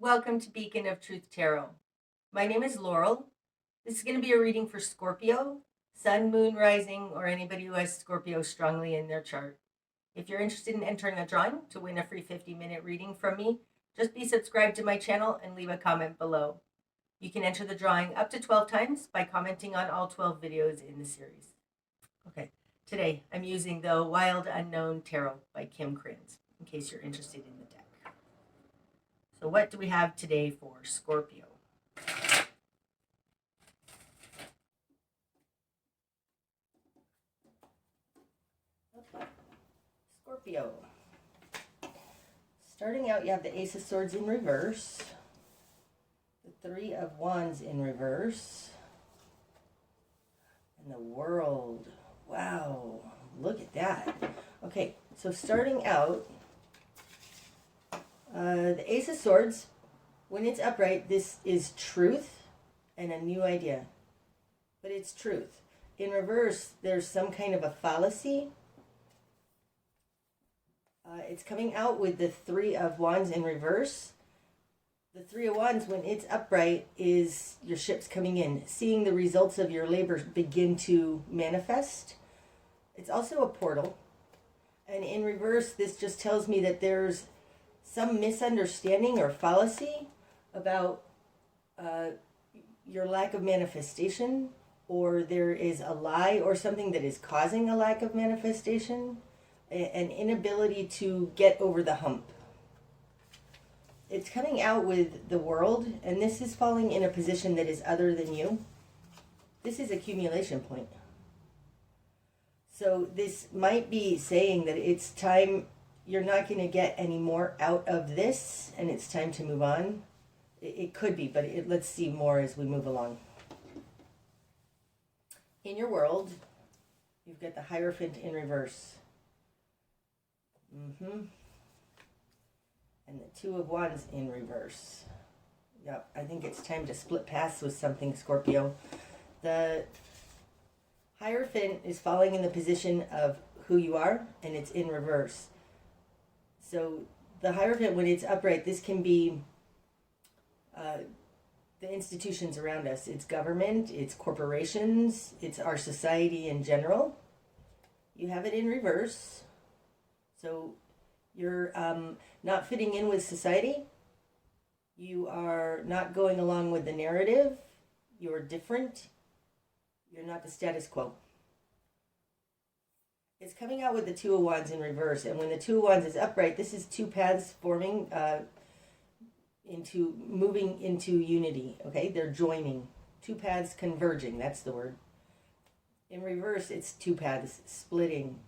Welcome to Beacon of Truth Tarot. My name is Laurel. This is going to be a reading for Scorpio, Sun, Moon, Rising, or anybody who has Scorpio strongly in their chart. If you're interested in entering a drawing to win a free 50-minute reading from me, just be subscribed to my channel and leave a comment below. You can enter the drawing up to 12 times by commenting on all 12 videos in the series. Okay, today I'm using the Wild Unknown Tarot by Krans, in case you're interested in the deck. So what do we have today for Scorpio? Okay. Scorpio. Starting out, you have the Ace of Swords in reverse, the Three of Wands in reverse, and the World. Wow, look at that. Okay, so starting out, the Ace of Swords, when it's upright, this is truth and a new idea. But it's truth. In reverse, there's some kind of a fallacy. It's coming out with the Three of Wands in reverse. The Three of Wands, when it's upright, is your ship's coming in, seeing the results of your labor begin to manifest. It's also a portal. And in reverse, this just tells me that there's some misunderstanding or fallacy about your lack of manifestation, or there is a lie or something that is causing a lack of manifestation, an inability to get over the hump. It's coming out with the World, and this is falling in a position that is other than you. This is accumulation point. So this might be saying that it's time. You're not going to get any more out of this, and it's time to move on. It could be, but let's see more as we move along. In your World, you've got the Hierophant in reverse. And the Two of Wands in reverse. Yep, I think it's time to split paths with something, Scorpio. The Hierophant is falling in the position of who you are, and it's in reverse. So the Hierophant, when it's upright, this can be the institutions around us. It's government, it's corporations, it's our society in general. You have it in reverse. So you're not fitting in with society. You are not going along with the narrative. You're different. You're not the status quo. It's coming out with the Two of Wands in reverse. And when the Two of Wands is upright, this is two paths forming moving into unity. Okay, they're joining. Two paths converging. That's the word. In reverse, it's two paths splitting.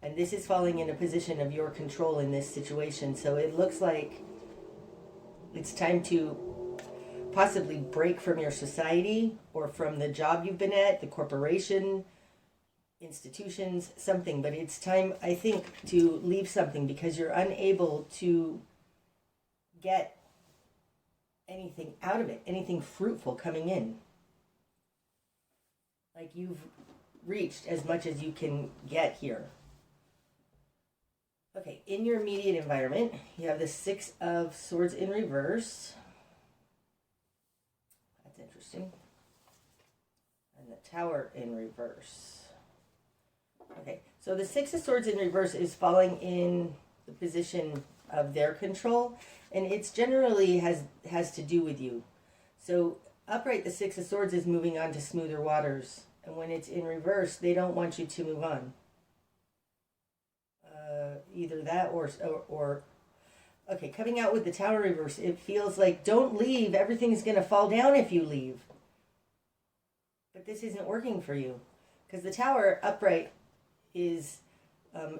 And this is falling in a position of your control in this situation. So it looks like it's time to possibly break from your society or from the job you've been at, the corporation, institutions, something. But it's time, I think, to leave something because you're unable to get anything out of it, anything fruitful coming in. Like you've reached as much as you can get here. Okay, in your immediate environment, you have the Six of Swords in reverse. That's interesting. And the Tower in reverse. Okay, so the Six of Swords in reverse is falling in the position of their control, and it's generally has to do with you. So upright, the Six of Swords is moving on to smoother waters, and when it's in reverse, they don't want you to move on. Either that or okay, coming out with the Tower reverse, it feels like don't leave, everything's going to fall down if you leave. But this isn't working for you because the Tower upright is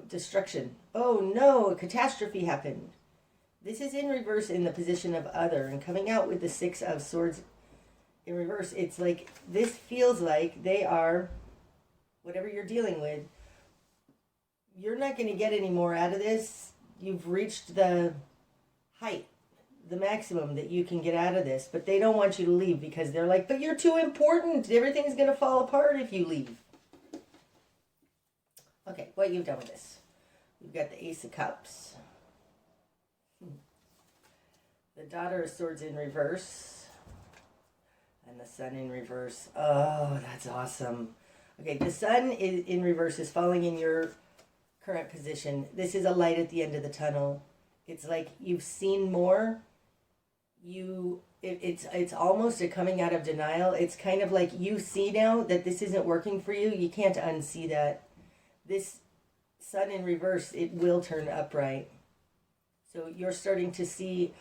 destruction. Oh no, a catastrophe happened. This is in reverse in the position of other, and coming out with the Six of Swords in reverse, it's like this feels like they are, whatever you're dealing with, you're not going to get any more out of this. You've reached the height, the maximum that you can get out of this, but they don't want you to leave because they're like, but you're too important. Everything's going to fall apart if you leave. Okay, what you've done with this. We've got the Ace of Cups. The Daughter of Swords in reverse. And the Sun in reverse. Oh, that's awesome. Okay, the Sun is in reverse is falling in your current position. This is a light at the end of the tunnel. It's like you've seen more. It's almost a coming out of denial. It's kind of like you see now that this isn't working for you. You can't unsee that. This Sun in reverse, it will turn upright. So you're starting to see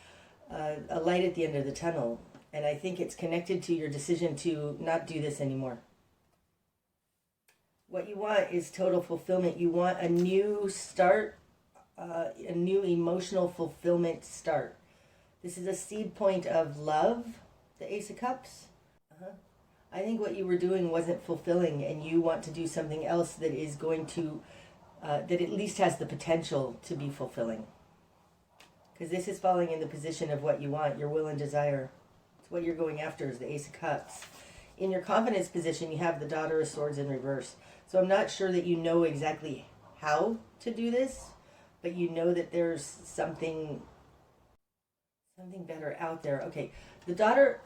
a light at the end of the tunnel. And I think it's connected to your decision to not do this anymore. What you want is total fulfillment. You want a new start, a new emotional fulfillment start. This is a seed point of love, the Ace of Cups. I think what you were doing wasn't fulfilling, and you want to do something else that is going to, that at least has the potential to be fulfilling. Because this is falling in the position of what you want, your will and desire. It's what you're going after is the Ace of Cups. In your confidence position, you have the Daughter of Swords in reverse. So I'm not sure that you know exactly how to do this, but you know that there's something better out there. Okay, the Daughter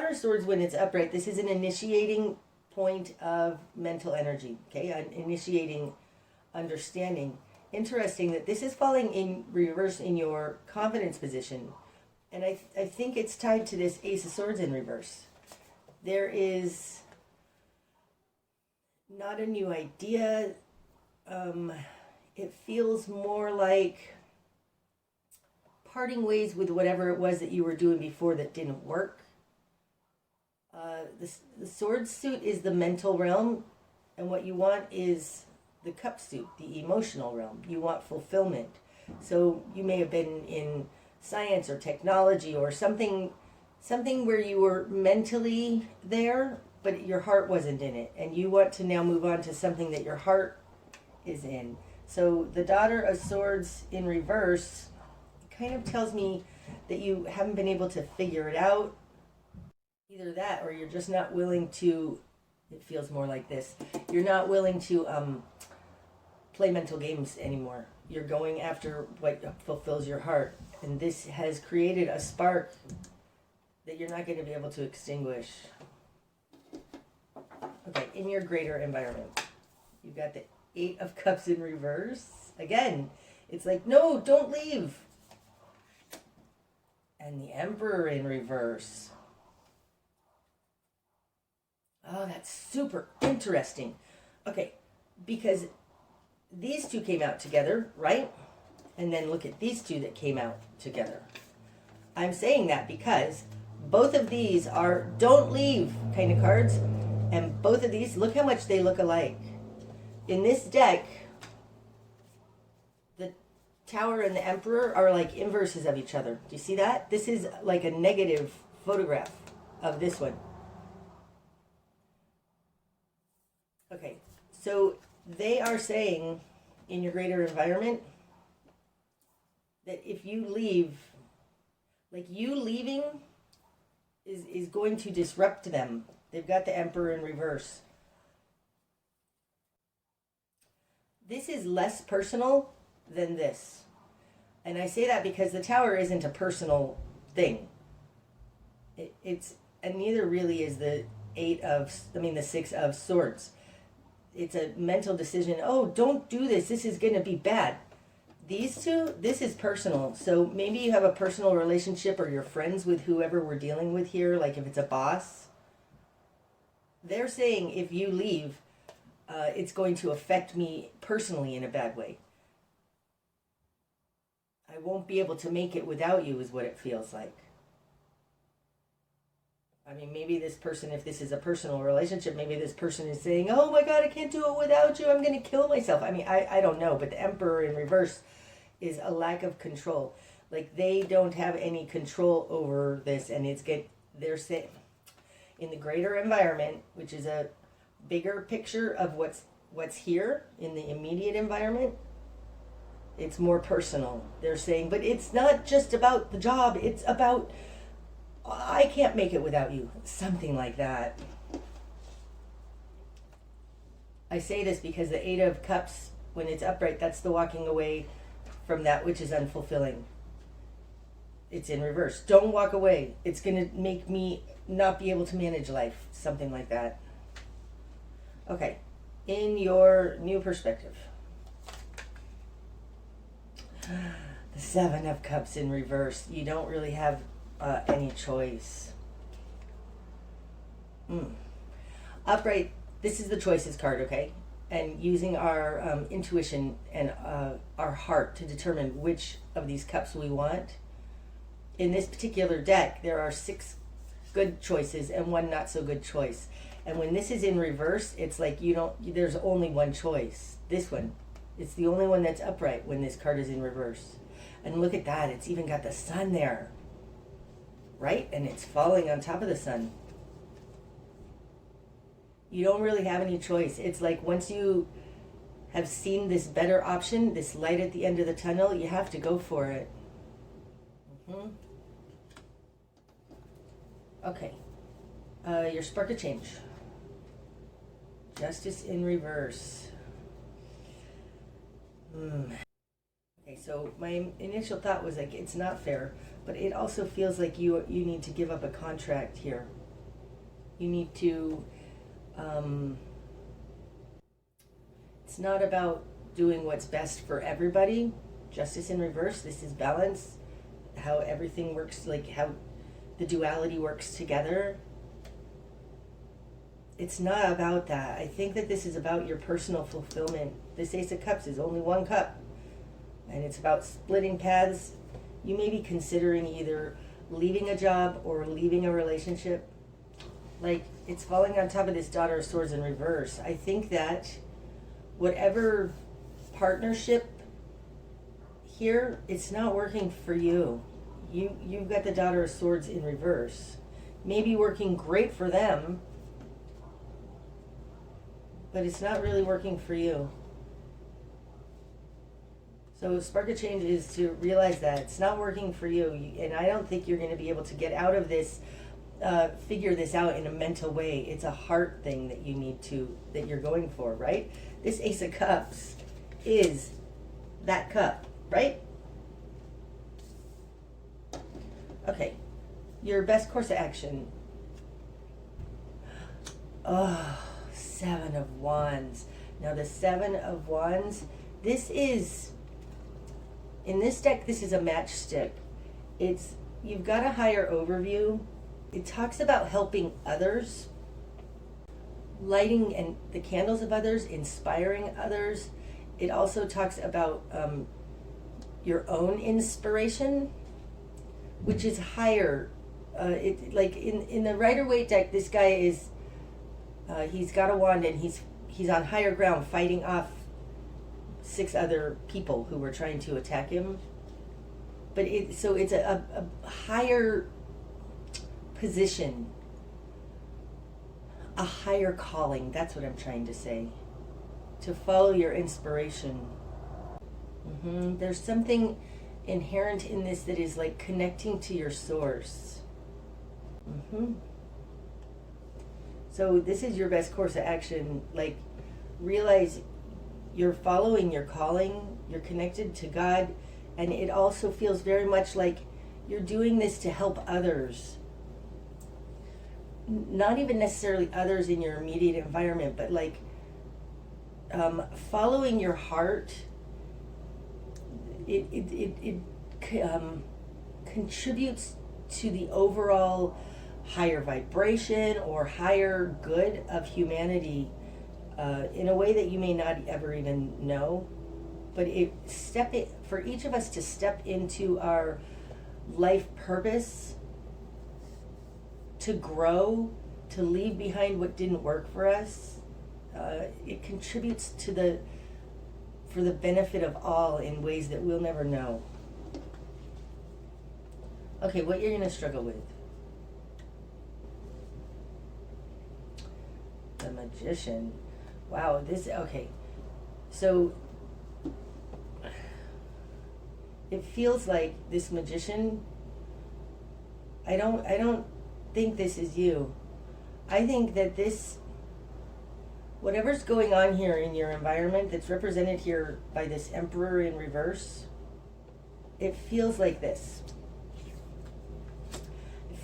of Swords, when it's upright, this is an initiating point of mental energy. Okay, an initiating understanding. Interesting that this is falling in reverse in your confidence position. And I think it's tied to this Ace of Swords in reverse. There is not a new idea. It feels more like parting ways with whatever it was that you were doing before that didn't work. The sword suit is the mental realm, and what you want is the cup suit, the emotional realm. You want fulfillment. So you may have been in science or technology or something where you were mentally there, but your heart wasn't in it. And you want to now move on to something that your heart is in. So the Daughter of Swords in reverse kind of tells me that you haven't been able to figure it out. Either that, or you're just not willing to, it feels more like this, you're not willing to play mental games anymore. You're going after what fulfills your heart. And this has created a spark that you're not going to be able to extinguish. Okay, in your greater environment, you've got the Eight of Cups in reverse. Again, it's like, no, don't leave. And the Emperor in reverse. Oh, that's super interesting. Okay, because these two came out together, right? And then look at these two that came out together. I'm saying that because both of these are don't leave kind of cards. And both of these, look how much they look alike. In this deck, the Tower and the Emperor are like inverses of each other. Do you see that? This is like a negative photograph of this one. Okay, so they are saying in your greater environment that if you leave, like you leaving is going to disrupt them. They've got the Emperor in reverse. This is less personal than this. And I say that because the Tower isn't a personal thing. And neither really is the the Six of Swords. It's a mental decision. Oh, don't do this. This is going to be bad. These two, this is personal. So maybe you have a personal relationship or you're friends with whoever we're dealing with here, like if it's a boss. They're saying if you leave, it's going to affect me personally in a bad way. I won't be able to make it without you is what it feels like. I mean, maybe this person, if this is a personal relationship, maybe this person is saying, oh my God, I can't do it without you. I'm going to kill myself. I mean, I don't know. But the Emperor in reverse is a lack of control. Like they don't have any control over this. And they're saying in the greater environment, which is a bigger picture of what's here in the immediate environment, it's more personal. They're saying, but it's not just about the job. It's about, I can't make it without you. Something like that. I say this because the Eight of Cups, when it's upright, that's the walking away from that which is unfulfilling. It's in reverse. Don't walk away. It's going to make me not be able to manage life. Something like that. Okay. In your new perspective. The Seven of Cups in reverse. You don't really have any choice. Upright. This is the choices card, okay? And using our intuition and our heart to determine which of these cups we want. In this particular deck, there are 6 good choices and 1 not so good choice. And when this is in reverse, it's like there's only one choice. This one. It's the only one that's upright when this card is in reverse. And look at that. It's even got the sun there. Right? And it's falling on top of the sun. You don't really have any choice. It's like once you have seen this better option, this light at the end of the tunnel, you have to go for it. Okay. Your spark of change. Justice in reverse. Okay, so my initial thought was like, it's not fair, but it also feels like you need to give up a contract here. You need to, it's not about doing what's best for everybody. Justice in reverse, this is balance, how everything works, like how the duality works together. It's not about that. I think that this is about your personal fulfillment. This Ace of Cups is only one cup. And it's about splitting paths. You may be considering either leaving a job or leaving a relationship. Like, it's falling on top of this Daughter of Swords in reverse. I think that whatever partnership here, it's not working for you. You've got the Daughter of Swords in reverse. Maybe working great for them, but it's not really working for you. So spark of change is to realize that it's not working for you, and I don't think you're going to be able to get out of this, figure this out in a mental way. It's a heart thing that you need to, that you're going for, right? This Ace of Cups is that cup, right? Okay, your best course of action. Oh, Seven of Wands. Now the Seven of Wands, this is, in this deck, this is a matchstick. It's, you've got a higher overview. It talks about helping others, lighting and the candles of others, inspiring others. It also talks about your own inspiration, which is higher. It, like in the Rider-Waite deck, this guy is, he's got a wand and he's on higher ground fighting off 6 other people who were trying to attack him. But it's a higher position, a higher calling. That's what I'm trying to say. To follow your inspiration. There's something inherent in this that is like connecting to your source. So this is your best course of action. Like, realize you're following your calling, you're connected to God, and it also feels very much like you're doing this to help others. Not even necessarily others in your immediate environment, but like following your heart. It contributes to the overall higher vibration or higher good of humanity in a way that you may not ever even know. But for each of us to step into our life purpose, to grow, to leave behind what didn't work for us, it contributes to for the benefit of all in ways that we'll never know. Okay, what you're going to struggle with. The Magician. Wow, okay. So it feels like this Magician, I don't think this is you. I think that whatever's going on here in your environment that's represented here by this Emperor in reverse, it feels like this.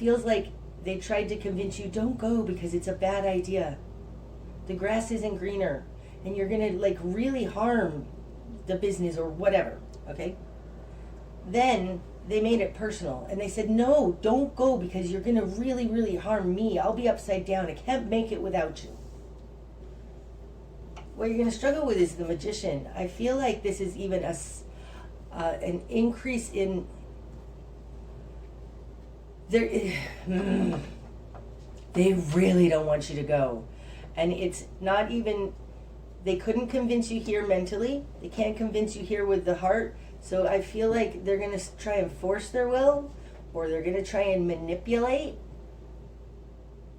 feels like they tried to convince you, don't go because it's a bad idea. The grass isn't greener, and you're gonna like really harm the business or whatever, okay? Then they made it personal and they said, no, don't go because you're gonna really, really harm me. I'll be upside down. I can't make it without you. What you're gonna struggle with is the Magician. I feel like this is even an increase in they really don't want you to go. And it's not even, they couldn't convince you here mentally. They can't convince you here with the heart. So I feel like they're going to try and force their will, or they're going to try and manipulate.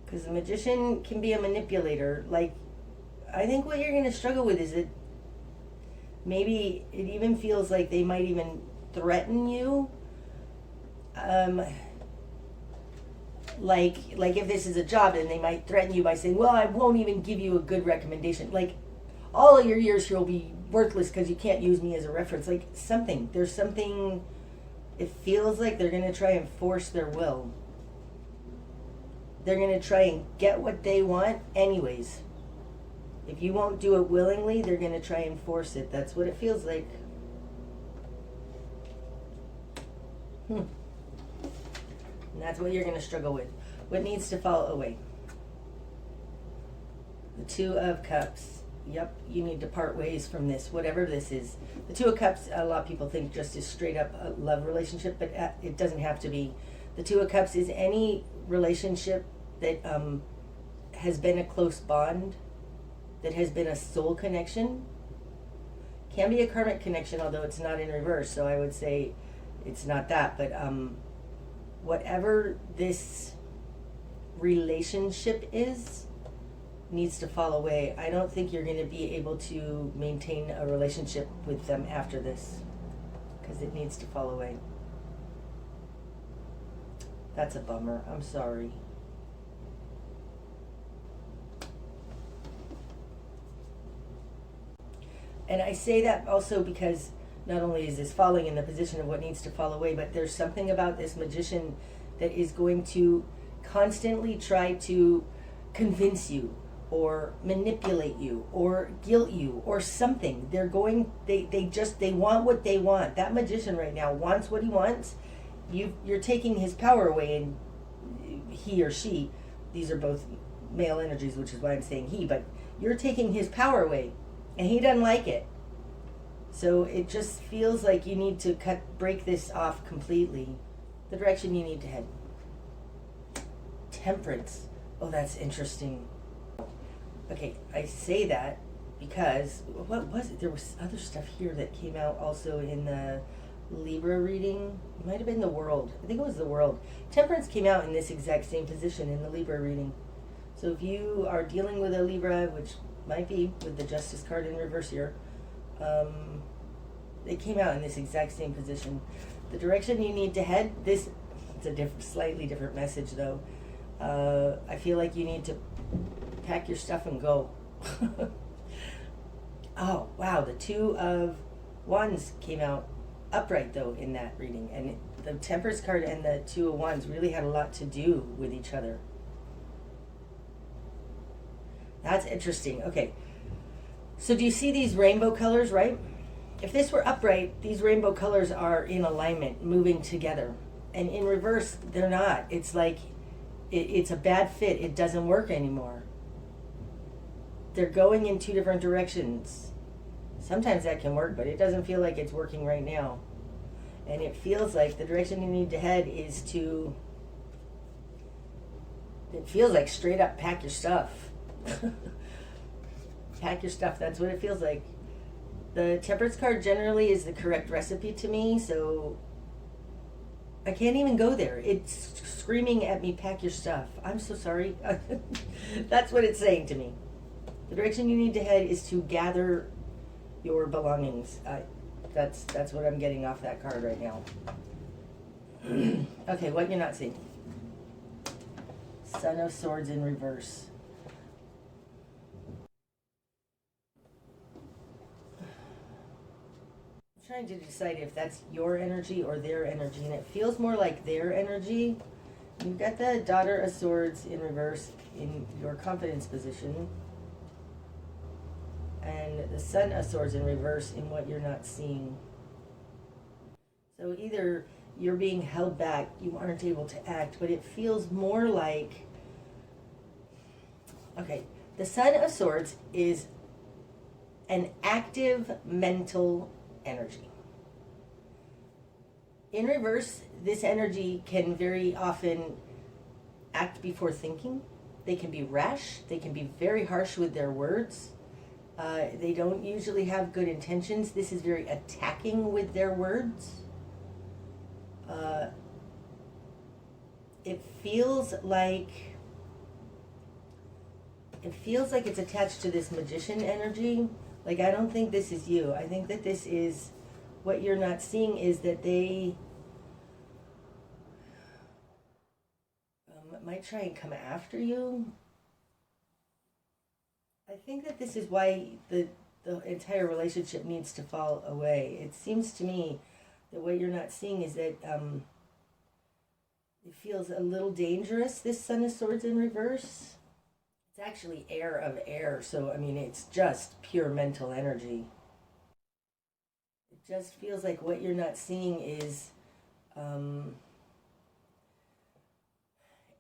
Because the Magician can be a manipulator. Like, I think what you're going to struggle with is that maybe it even feels like they might even threaten you. Like if this is a job, then they might threaten you by saying, well, I won't even give you a good recommendation. Like, all of your years here will be worthless because you can't use me as a reference. Like, something. There's something. It feels like they're going to try and force their will. They're going to try and get what they want anyways. If you won't do it willingly, they're going to try and force it. That's what it feels like. And that's what you're going to struggle with. What needs to fall away? The Two of Cups. Yep, you need to part ways from this, whatever this is. The Two of Cups, a lot of people think just is straight up a love relationship, but it doesn't have to be. The Two of Cups is any relationship that has been a close bond, that has been a soul connection. Can be a karmic connection, although it's not in reverse, so I would say it's not that. But whatever this relationship is, needs to fall away. I don't think you're going to be able to maintain a relationship with them after this, because it needs to fall away. That's a bummer. I'm sorry. And I say that also because not only is this falling in the position of what needs to fall away, but there's something about this Magician that is going to constantly try to convince you or manipulate you or guilt you or something. They're going, they want what they want. That Magician right now wants what he wants. You're taking his power away, and he or she, these are both male energies, which is why I'm saying he, but you're taking his power away and he doesn't like it. So it just feels like you need to break this off completely. The direction you need to head. Temperance. Oh, that's interesting. Okay, I say that because, what was it? There was other stuff here that came out also in the Libra reading. It might have been the World. I think it was the World. Temperance came out in this exact same position in the Libra reading. So if you are dealing with a Libra, which might be with the Justice card in reverse here, it came out in this exact same position. The direction you need to head, it's a slightly different message though. I feel like you need to pack your stuff and go. Oh, wow, the Two of Wands came out upright though in that reading, and the Temperance card and the Two of Wands really had a lot to do with each other. That's interesting. Okay, so do you see these rainbow colors, right? If this were upright, these rainbow colors are in alignment, moving together. And in reverse, they're not. It's like, it's a bad fit. It doesn't work anymore. They're going in two different directions. Sometimes that can work, but it doesn't feel like it's working right now. And it feels like the direction you need to head is to, it feels like straight up pack your stuff. Pack your stuff, that's what it feels like. The Temperance card generally is the correct recipe to me, so I can't even go there. It's screaming at me, pack your stuff. I'm so sorry. That's what it's saying to me. The direction you need to head is to gather your belongings. That's what I'm getting off that card right now. Okay, what you're not seeing. Son of Swords in reverse. I'm trying to decide if that's your energy or their energy, and it feels more like their energy. You've got the Daughter of Swords in reverse in your confidence position. And the Son of Swords in reverse in what you're not seeing. So either you're being held back, you aren't able to act, but it feels more like... Okay, the Son of Swords is an active mental energy. In reverse, this energy can very often act before thinking. They can be rash. They can be very harsh with their words. They don't usually have good intentions. This is very attacking with their words. It feels like it's attached to this magician energy. Like, I don't think this is you. I think that this is... What you're not seeing is that they might try and come after you. I think that this is why the entire relationship needs to fall away. It seems to me that what you're not seeing is that it feels a little dangerous, this Son of Swords in reverse. It's actually air of air, so I mean, it's just pure mental energy. It just feels like what you're not seeing is,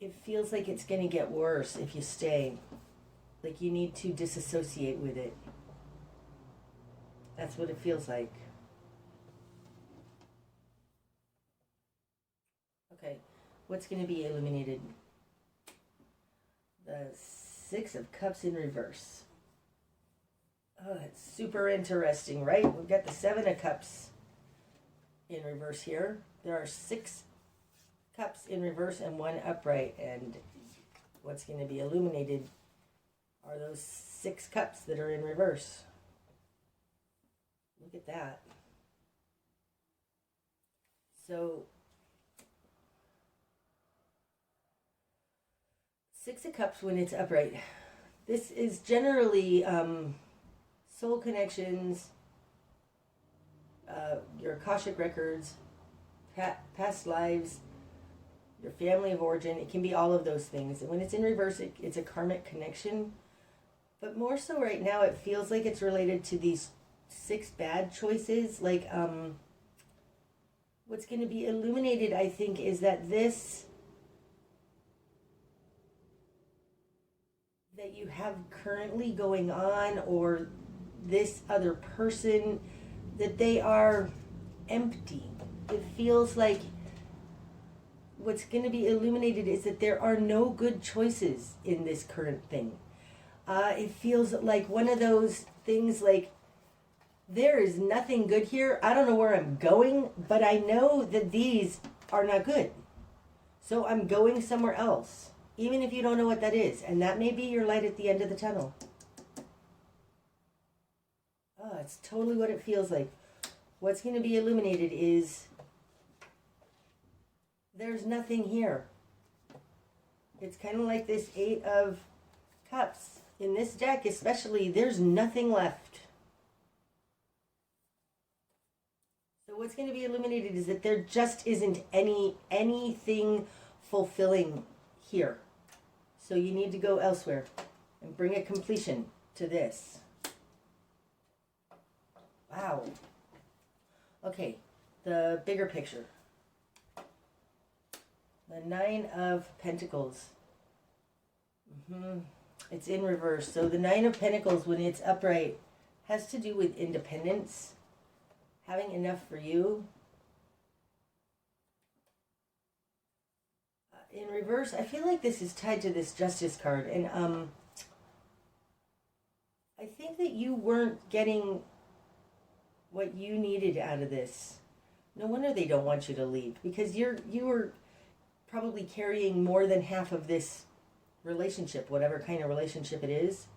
it feels like it's going to get worse if you stay. Like you need to disassociate with it. That's what it feels like. Okay, what's going to be illuminated? The Six of Cups in reverse. Oh, it's super interesting, right? We've got the Seven of Cups in reverse here. There are 6 cups in reverse and 1 upright. And what's going to be illuminated are those 6 cups that are in reverse. Look at that. So, 6 of Cups when it's upright. This is generally soul connections, your Akashic records, past lives, your family of origin. It can be all of those things. And when it's in reverse, it's a karmic connection. But more so right now, it feels like it's related to these 6 bad choices. Like, what's going to be illuminated, I think, is that this... that you have currently going on, or this other person, that they are empty. It feels like what's going to be illuminated is that there are no good choices in this current thing. It feels like one of those things like, there is nothing good here. I don't know where I'm going, but I know that these are not good. So I'm going somewhere else. Even if you don't know what that is. And that may be your light at the end of the tunnel. Oh, it's totally what it feels like. What's going to be illuminated is there's nothing here. It's kind of like this 8 of Cups. In this deck especially, there's nothing left. So what's going to be illuminated is that there just isn't anything fulfilling here. So you need to go elsewhere and bring a completion to this. Wow. Okay, the bigger picture. The 9 of Pentacles. It's in reverse. So the 9 of Pentacles, when it's upright, has to do with independence. Having enough for you. In reverse, I feel like this is tied to this Justice card. And I think that you weren't getting what you needed out of this. No wonder they don't want you to leave. Because you were probably carrying more than half of this relationship, whatever kind of relationship it is.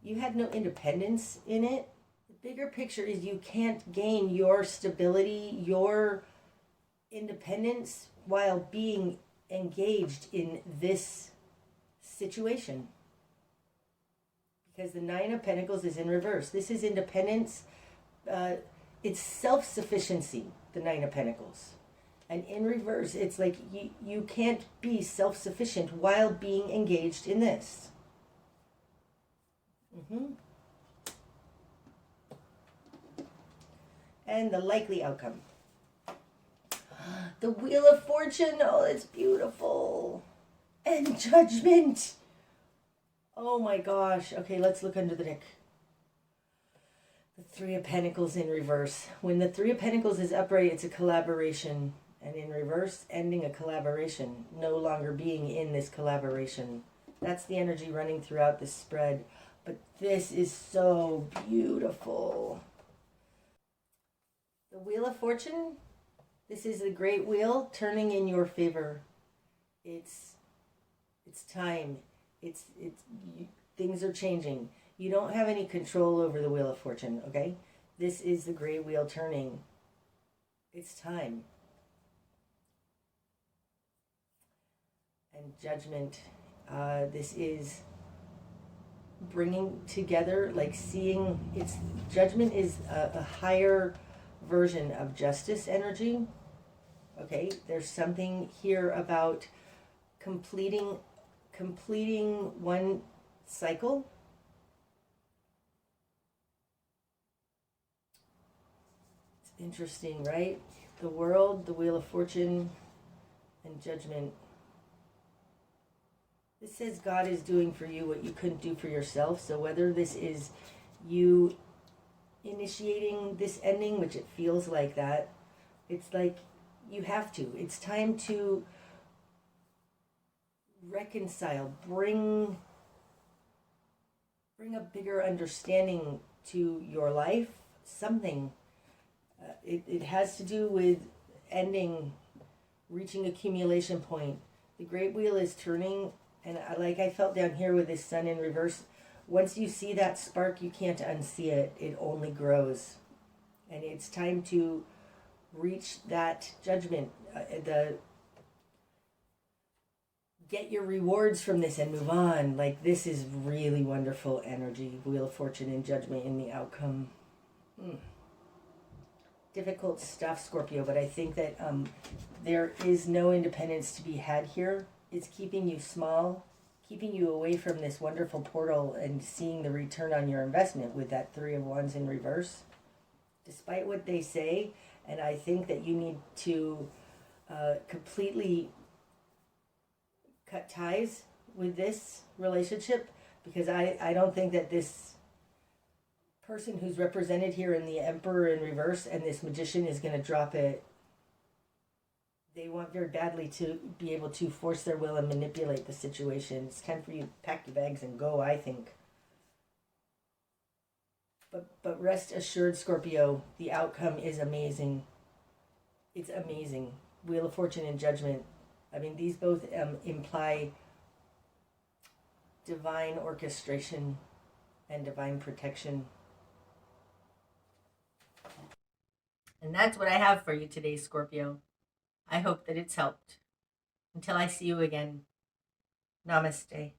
You had no independence in it. The bigger picture is you can't gain your stability, your independence, while being engaged in this situation. Because the 9 of Pentacles is in reverse. This is independence. It's self-sufficiency, the 9 of Pentacles. And in reverse, it's like you can't be self-sufficient while being engaged in this. And the likely outcome. The Wheel of Fortune. Oh, it's beautiful. And Judgment. Oh my gosh. Okay, let's look under the deck. The Three of Pentacles in reverse. When the Three of Pentacles is upright, it's a collaboration. And in reverse, ending a collaboration. No longer being in this collaboration. That's the energy running throughout this spread. But this is so beautiful. The Wheel of Fortune. This is the great wheel turning in your favor. It's time. Things are changing. You don't have any control over the Wheel of Fortune, okay? This is the great wheel turning. It's time. And Judgment. This is bringing together, like seeing, Judgment is a higher version of justice energy. Okay, there's something here about completing one cycle. It's interesting, right? The World, the Wheel of Fortune, and Judgment. This says God is doing for you what you couldn't do for yourself. So whether this is you initiating this ending, which it feels like that, it's like you have to. It's time to reconcile, bring a bigger understanding to your life. Something. It has to do with ending, reaching accumulation point. The great wheel is turning, and I felt down here with this sun in reverse. Once you see that spark, you can't unsee it. It only grows. And it's time to reach that judgment. Get your rewards from this and move on. Like, this is really wonderful energy. Wheel of Fortune and Judgment in the outcome. Difficult stuff, Scorpio, but I think that there is no independence to be had here. It's keeping you small, keeping you away from this wonderful portal and seeing the return on your investment with that Three of Wands in reverse. Despite what they say, and I think that you need to completely cut ties with this relationship, because I don't think that this person who's represented here in the Emperor in reverse and this Magician is going to drop it. They want very badly to be able to force their will and manipulate the situation. It's time for you to pack your bags and go, I think. But rest assured, Scorpio, the outcome is amazing. It's amazing. Wheel of Fortune and Judgment. I mean, these both imply divine orchestration and divine protection. And that's what I have for you today, Scorpio. I hope that it's helped. Until I see you again, namaste.